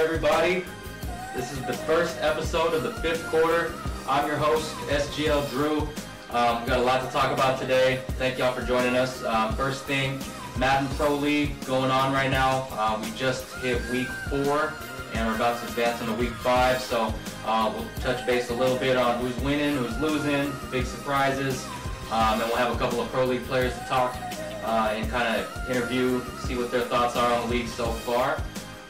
everybody. This is the first episode of the 5th quarter. I'm your host, SGL Drew. We've got a lot to talk about today. Thank y'all for joining us. First thing, Madden Pro League going on right now. We just hit week 4 and we're about to advance into week 5. So we'll touch base a little bit on who's winning, who's losing, big surprises. And we'll have a couple of Pro League players to talk and kind of interview, see what their thoughts are on the league so far.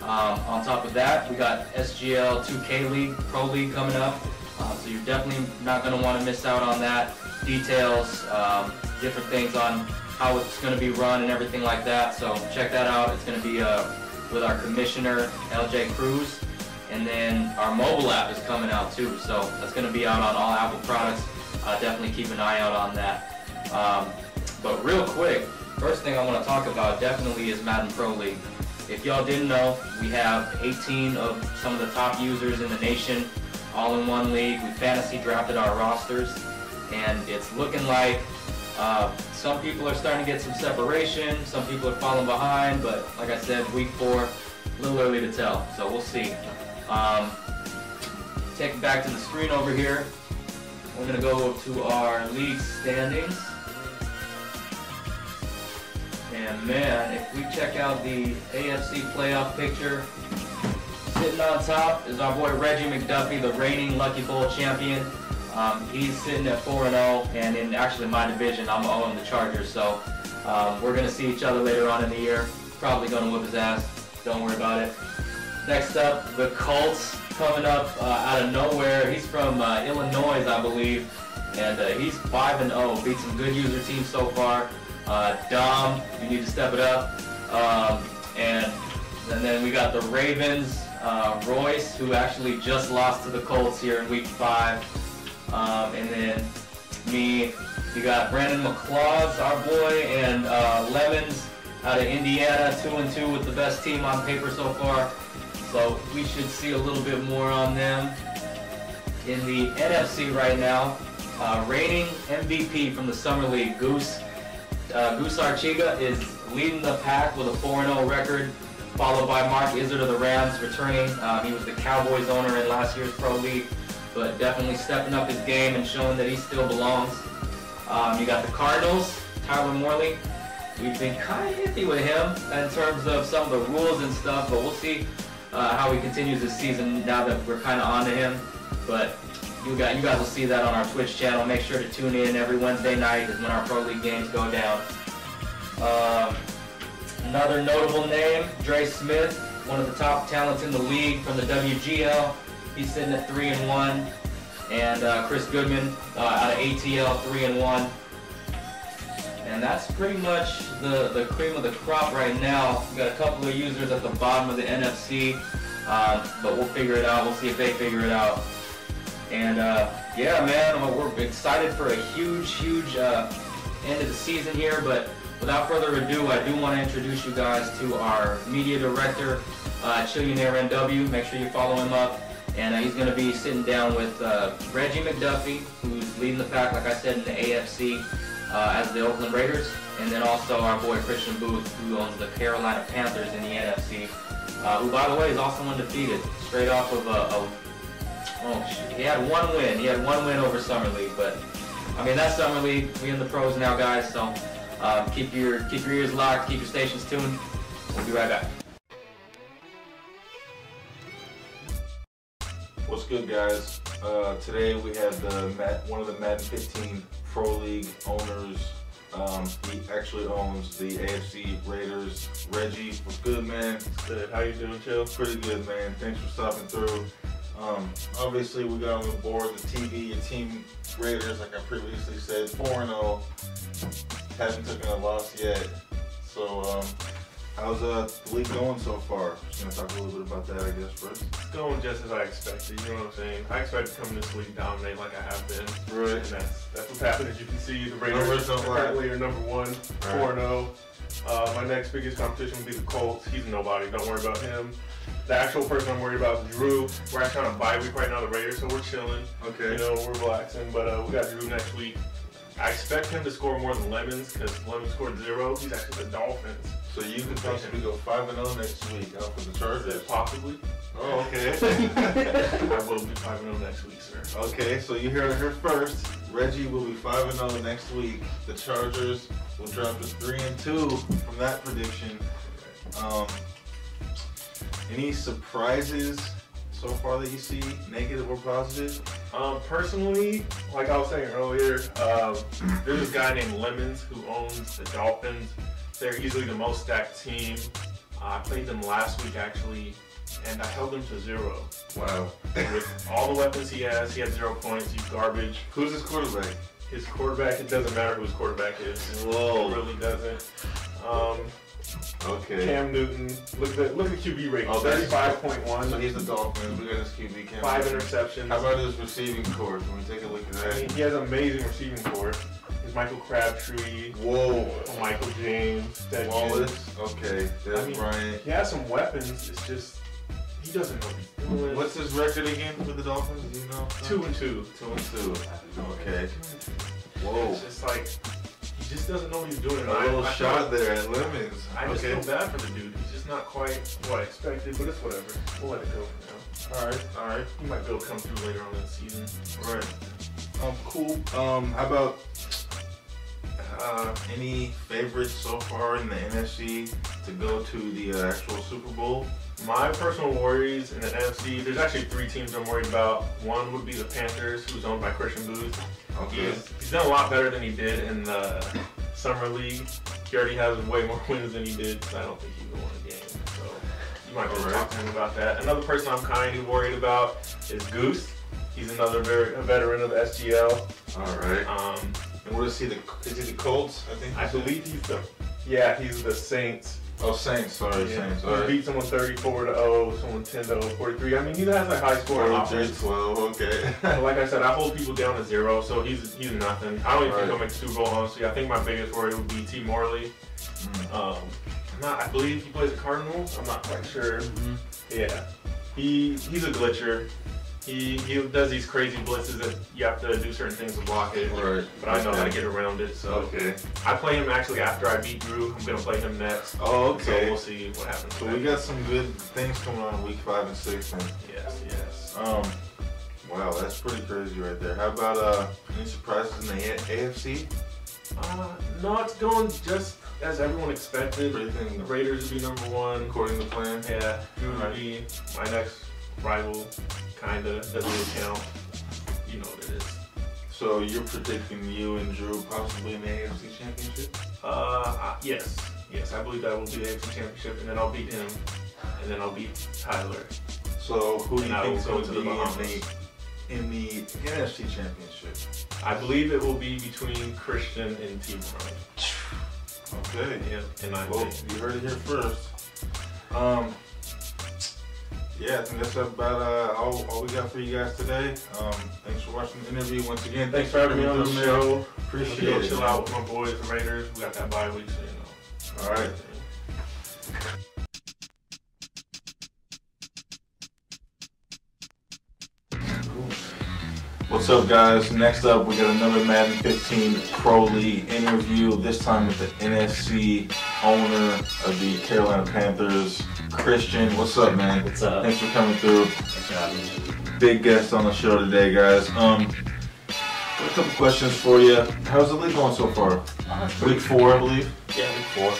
On top of that, we got SGL 2K League, Pro League coming up. So you're definitely not going to want to miss out on that. Details, different things on how it's going to be run and everything like that. So check that out. It's going to be with our commissioner, LJ Cruz. And then our mobile app is coming out too. So that's going to be out on all Apple products. Definitely keep an eye out on that. But real quick, first thing I want to talk about definitely is Madden Pro League. If y'all didn't know, we have 18 of some of the top users in the nation all in one league. We fantasy drafted our rosters, and it's looking like some people are starting to get some separation, some people are falling behind, but like I said, week 4, a little early to tell, so we'll see. Take it back to the screen over here. We're going to go to our league standings. And man, if we check out the AFC playoff picture, sitting on top is our boy Reggie McDuffie, the reigning Lucky Bowl champion. He's sitting at 4-0, and in actually my division, I'm owning the Chargers. So we're going to see each other later on in the year. Probably going to whip his ass. Don't worry about it. Next up, the Colts coming up out of nowhere. He's from Illinois, I believe, and he's 5-0. Beat some good user teams so far. Dom, you need to step it up. And then we got the Ravens, Royce, who actually just lost to the Colts here in week 5. And then me, you got Brandon McClaws, our boy, and Lemons out of Indiana, 2-2 with the best team on paper so far. So we should see a little bit more on them. In the NFC right now, reigning MVP from the Summer League, Goose Archiga is leading the pack with a 4-0 record, followed by Mark Izzard of the Rams returning. He was the Cowboys owner in last year's Pro League, but definitely stepping up his game and showing that he still belongs. You got the Cardinals, Tyler Morley. We've been kind of iffy with him in terms of some of the rules and stuff, but we'll see how he continues this season now that we're kind of on to him. But you guys will see that on our Twitch channel. Make sure to tune in every Wednesday night is when our Pro League games go down. Another notable name, Dre Smith, one of the top talents in the league from the WGL. He's sitting at 3-1. And Chris Goodman out of ATL, 3-1. And that's pretty much the cream of the crop right now. We've got a couple of users at the bottom of the NFC, but we'll figure it out. We'll see if they figure it out. And yeah, man, we're excited for a huge end of the season here. But without further ado, I do want to introduce you guys to our media director, Chillionaire NW. Make sure you follow him up. And he's going to be sitting down with Reggie McDuffie, who's leading the pack, like I said, in the AFC as the Oakland Raiders. And then also our boy Christian Booth, who owns the Carolina Panthers in the NFC, who, by the way, is also undefeated, straight off of he had one win. He had one win over Summer League, but I mean that's Summer League. We in the pros now, guys. So keep your ears locked, keep your stations tuned. We'll be right back. What's good, guys? Today we have one of the Madden 15 Pro League owners. He actually owns the AFC Raiders. Reggie, what's good, man? Good. How you doing, Chill? Pretty good, man. Thanks for stopping through. Obviously, we got on the board the TV, your team Raiders, like I previously said, 4-0. Haven't taken a loss yet. So, how's the league going so far? Just gonna talk a little bit about that, I guess, first. It's going just as I expected, you know what I'm saying? I expect to come in this league dominate like I have been. Right. And that's what's happened. As you can see, the Raiders currently are number 1, 4-0. My next biggest competition will be the Colts. He's nobody. Don't worry about him. The actual person I'm worried about is Drew. We're actually on a bye week right now, the Raiders, so we're chilling. Okay. You know, we're relaxing. But we got Drew next week. I expect him to score more than Lemons because Lemons scored 0. He's actually the Dolphins. So you could possibly go 5-0 next week out for the Chargers? Possibly. Oh, okay. I will be 5-0 next week, sir. Okay, so you heard it here first. Reggie will be 5-0 next week. The Chargers will drop to 3-2 from that prediction. Any surprises so far that you see, negative or positive? Personally, like I was saying earlier, there's this guy named Lemons who owns the Dolphins. They're easily the most stacked team. I played them last week actually, and I held them to 0. Wow. With all the weapons he had 0 points. He's garbage. Who's his quarterback? His quarterback, it doesn't matter who his quarterback is. Whoa. It really doesn't. Okay. Cam Newton, look at the QB rating, Oh, 35.1. So he's the Dolphins. We got his QB. Cam 5 Newton. interceptions. How about his receiving core? Can we take a look at that? I mean, he has amazing receiving core. There's Michael Crabtree. Whoa. Michael James. Wallace. Okay. Des Bryant. He has some weapons. It's just he doesn't know what he's doing. What's his record again for the Dolphins? Do you know? 2-2. 2-2. Okay. Whoa. It's just like he just doesn't know what he's doing. A little shot there at Lemons. I just feel bad for the dude. He's just not quite what I expected, but it's whatever. We'll let it go for now. All right. He might be able to come through later on in the season. Right. Cool. How about any favorites so far in the NFC to go to the actual Super Bowl? My personal worries in the NFC, there's actually 3 teams I'm worried about. One would be the Panthers, who's owned by Christian Booth. Okay. He's done a lot better than he did in the Summer League. He already has way more wins than he did, so I don't think he would win a game. So you might want to talk to him about that. Another person I'm kind of worried about is Goose. He's another a veteran of the SGL. All right. And what is he? Is he the Colts? I believe he's the Saints. Oh, Saints. Sorry, yeah. Saints. He beat someone 34-0, someone 10-0, 43. I mean, he has a high score on offense. 12. Okay. But like I said, I hold people down to 0, so he's nothing. I don't even think he'll make the Super Bowl, honestly. I think my biggest worry would be T. Morley. I believe he plays the Cardinals. I'm not quite sure. Yeah. He's a glitcher. He does these crazy blitzes that you have to do certain things to block it. Right. But I know how to get around it. So I play him actually after I beat Drew. I'm gonna play him next. Oh, okay. So we'll see what happens. So we got some good things coming on in week 5 and 6 then. Yes. Wow, that's pretty crazy right there. How about any surprises in the AFC? No, it's going just as everyone expected. The Raiders would be number 1 according to plan. Yeah. Drew would be my next rival. Kinda doesn't really count. You know what it is. So you're predicting you and Drew possibly in the AFC Championship? Yes. I believe that will be the AFC Championship, and then I'll beat him, and then I'll beat Tyler. So who do you think is going to be in the NFC Championship? I believe it will be between Christian and T. Morley. Okay. Yeah. And well, you heard it here first. Yeah, I think that's about all we got for you guys today. Thanks for watching the interview once again. Thanks for having me on the show. Appreciate it. Chill out with my boys, the Raiders. We got that bye week, so you know. All right. What's up, guys? Next up, we got another Madden 15 Pro League interview. This time with the NFC owner of the Carolina Panthers, Christian. What's up, man? What's up? Thanks for coming through. Thanks for having me. Big guest on the show today, guys. Got a couple questions for you. How's the league going so far? Week 4, I believe. Yeah, week 4.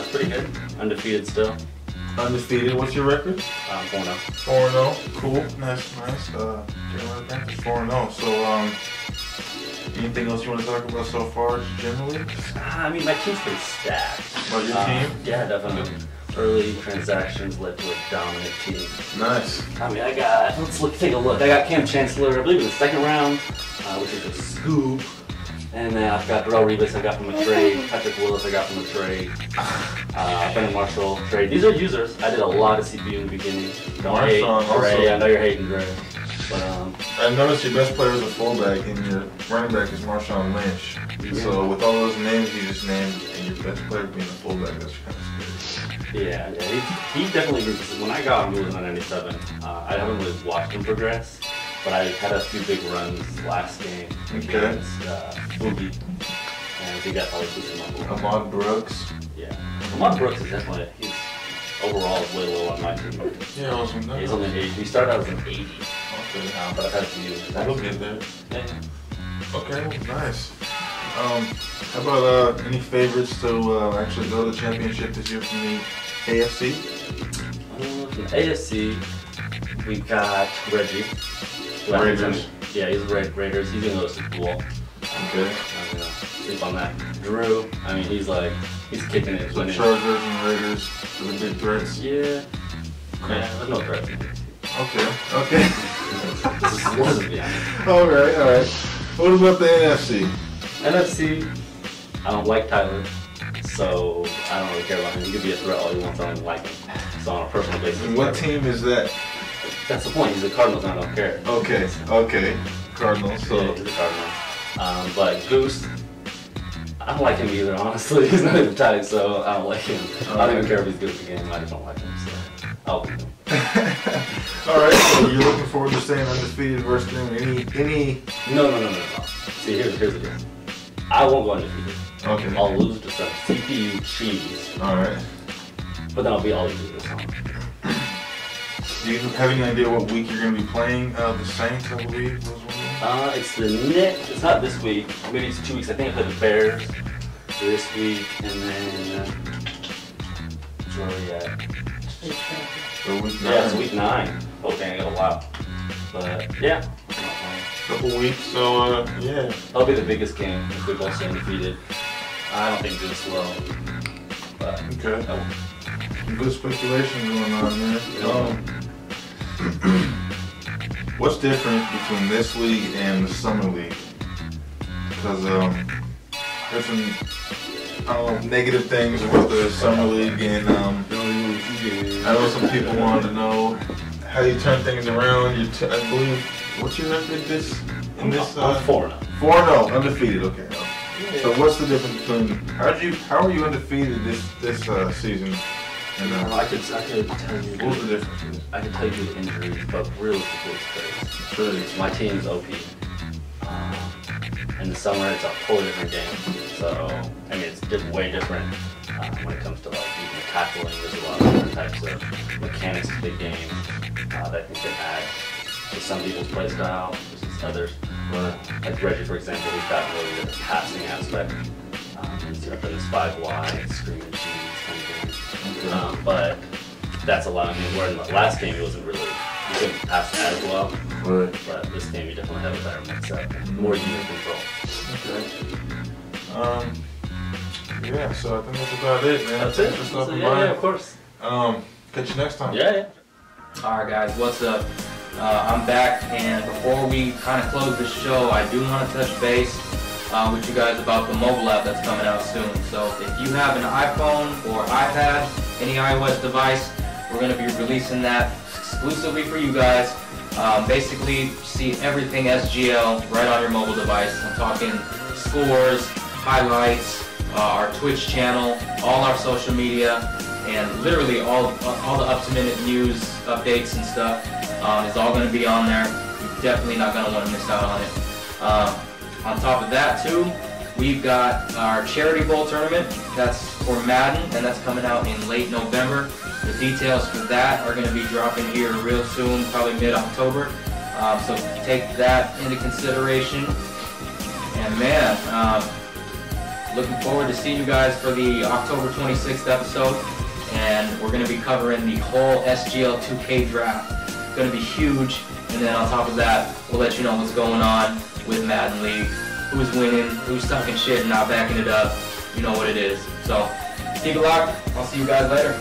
It's pretty good. Undefeated still. Undefeated. What's your record? 4-0. 4-0. Cool. Nice. Carolina Panthers 4-0. So, anything else you want to talk about so far, generally? I mean, my team's pretty stacked. About your team? Yeah, definitely. Early transactions led to a dominant team. Nice. I mean, take a look. I got Cam Chancellor, I believe, in the 2nd round, which is a scoop. And then I've got Darrell Revis I got from a trade. Patrick Willis I got from a trade. Brandon Marshall trade. These are users. I did a lot of CPU in the beginning. Don't hate Gray. I know you're hating Gray. But I noticed your best player is a fullback and your running back is Marshawn Lynch. Yeah. So with all those names you just named and your best player being a fullback, that's kind of scary. Yeah, he definitely grew. When I got him, he was in 97. I haven't really watched him progress. but I had a few big runs last game against Boogie, and I think that probably boosted my board. Ahmad Brooks. Yeah. Ahmad Brooks is definitely, he's overall way low on my team. Yeah, awesome. He's only an 80. He started out as an 80. Okay. But I've had a few. We'll get there. Yeah. Okay, nice. How about any favorites to actually go to the championship this year from the AFC? From the AFC, we got Reggie. Raiders. Yeah, he's Raiders. He's gonna go to Super Bowl. Okay. I'm gonna sleep on that. Drew, I mean, he's kicking it. So Chargers and Raiders are the big threats? Yeah. Yeah, there's no threats. Okay. This is yeah. Alright. What about the NFC? NFC, I don't like Tyler, so I don't really care about him. He could be a threat all he wants, I don't even like him. So on a personal basis. And what team is that? That's the point, he's a Cardinals and I don't care. Okay. Cardinals, so. Yeah, he's a Cardinals. But Goose, I don't like him either, honestly. He's not even tight, so I don't like him. I don't even care if he's good at the game, I just don't like him, so I'll beat him. Alright, so you're looking forward to staying undefeated versus them? Any... No. See, here's the deal. I won't go undefeated. Okay. I'll lose to some CPU cheese. Alright. But then I'll be all losers. Do you have any idea what week you're going to be playing the Saints, I believe? It's the Knicks. It's not this week. Maybe it's 2 weeks. I think I play the Bears this week, and then where are we at? So week 9. Yeah, it's week 9. Okay, I got a lot. But yeah. Couple weeks, so yeah. That'll be the biggest game if we both stay undefeated. I don't think Goose will. But okay. Some good speculation going on there. What's different between this league and the summer league? Because there's some negative things about the summer league, and I know some people wanted to know how you turn things around. I believe, what's your record in this? I'm 4-0. 4-0, undefeated. Okay. So what's the difference between how are you undefeated this season? And I could tell you. What's the difference? I can tell you the injuries, but realistically, it's crazy. My team's OP. In the summer, it's a totally different game. So, I mean, it's way different when it comes to like even tackling. There's a lot of different types of mechanics to the game that can add to some people's play style versus others. Like Reggie, for example, he's got really good at the passing aspect. He's up in this 5 wide, screaming cheese kind of thing. But that's a lot. I mean, where in the last game, he couldn't pass as well. Right. But this game, you definitely have a better mix-up, more unit control. Okay. Yeah, so I think that's about it, man. That's it. So, yeah, of course. Catch you next time. Yeah. Alright guys, what's up? I'm back, and before we kind of close the show, I do want to touch base with you guys about the mobile app that's coming out soon. So if you have an iPhone or iPad, any iOS device, we're going to be releasing that exclusively for you guys. Basically, see everything SGL right on your mobile device. I'm talking scores, highlights, our Twitch channel, all our social media, and literally all the up-to-minute news, updates, and stuff is all going to be on there. You're definitely not going to want to miss out on it. On top of that, too, we've got our Charity Bowl tournament. That's for Madden, and that's coming out in late November. The details for that are going to be dropping here real soon, probably mid-October. So take that into consideration. And man, looking forward to seeing you guys for the October 26th episode. And we're going to be covering the whole SGL 2K draft. It's going to be huge. And then on top of that, we'll let you know what's going on with Madden League. Who's winning, who's talking shit and not backing it up. You know what it is. So keep it locked. I'll see you guys later.